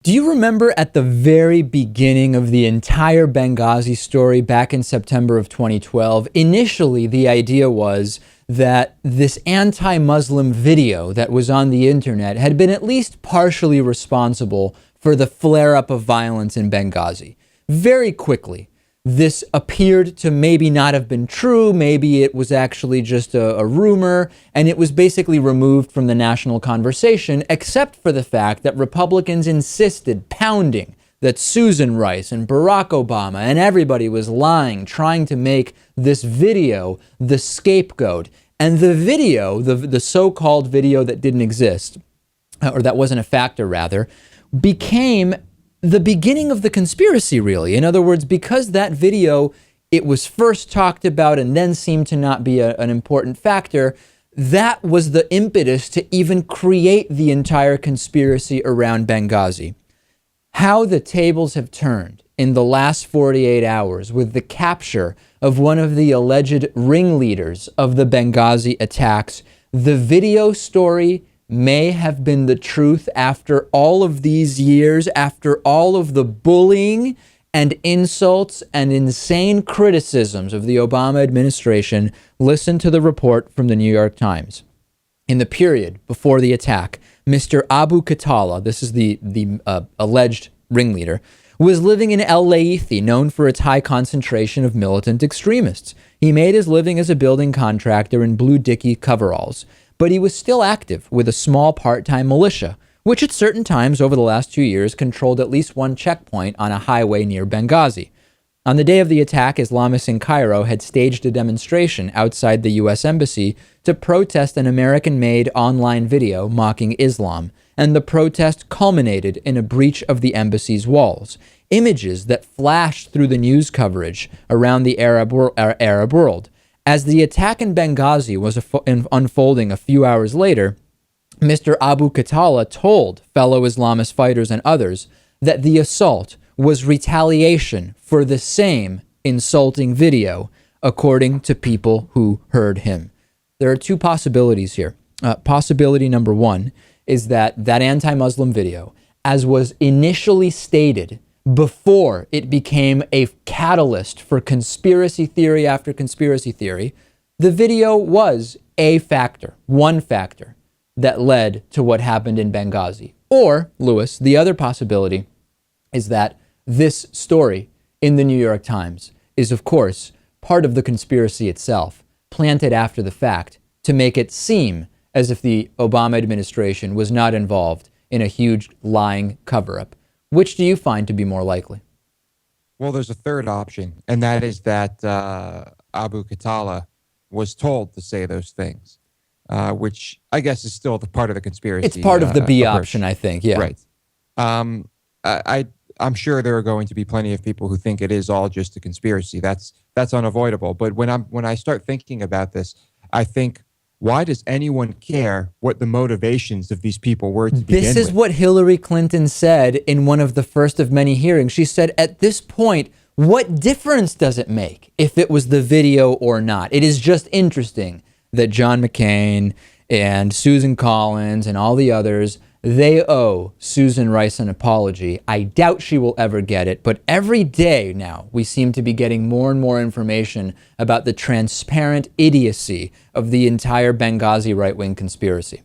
Do you remember at the very beginning of the entire Benghazi story back in September of 2012, initially the idea was that this anti-Muslim video that was on the internet had been at least partially responsible for the flare-up of violence in Benghazi. Very quickly, this appeared to maybe not have been true, maybe it was actually just a rumor, and it was basically removed from the national conversation, except for the fact that Republicans insisted, pounding, that Susan Rice and Barack Obama and everybody was lying, trying to make this video the scapegoat. And the video, the so-called video that didn't exist, or that wasn't a factor rather, became the beginning of the conspiracy, really. In other words, because that video, it was first talked about and then seemed to not be an important factor, that was the impetus to even create the entire conspiracy around Benghazi. How the tables have turned in the last 48 hours with the capture of one of the alleged ringleaders of the Benghazi attacks. The video story may have been the truth after all of these years, after all of the bullying and insults and insane criticisms of the Obama administration. Listen to the report from the New York Times. In the period before the attack, Mr. Abu Khattala, this is the alleged ringleader, was living in El Laithi, known for its high concentration of militant extremists. He made his living as a building contractor in blue dicky coveralls, but he was still active with a small part-time militia, which at certain times over the last 2 years controlled at least one checkpoint on a highway near Benghazi. On the day of the attack, Islamists in Cairo had staged a demonstration outside the U.S. Embassy to protest an American-made online video mocking Islam, and the protest culminated in a breach of the embassy's walls. Images that flashed through the news coverage around the Arab world. As the attack in Benghazi was unfolding a few hours later, Mr. Abu Khattala told fellow Islamist fighters and others that the assault was retaliation for the same insulting video, according to people who heard him. There are two possibilities here. Possibility number one is that anti-Muslim video, as was initially stated before it became a catalyst for conspiracy theory after conspiracy theory, the video was a factor, one factor that led to what happened in Benghazi. Or, Lewis, the other possibility is that this story in the New York Times is, of course, part of the conspiracy itself, planted after the fact to make it seem as if the Obama administration was not involved in a huge lying cover-up. Which do you find to be more likely? Well, there's a third option, and that is that Abu Khattala was told to say those things, which I guess is still the part of the conspiracy. It's part of the B approach. option, I think, yeah. Right. I'm sure there are going to be plenty of people who think it is all just a conspiracy. That's unavoidable. But when I start thinking about this, I think, why does anyone care what the motivations of these people were to begin with? This is what Hillary Clinton said in one of the first of many hearings. She said, at this point, what difference does it make if it was the video or not? It is just interesting that John McCain and Susan Collins and all the others, they owe Susan Rice an apology. I doubt she will ever get it, but every day now we seem to be getting more and more information about the transparent idiocy of the entire Benghazi right-wing conspiracy.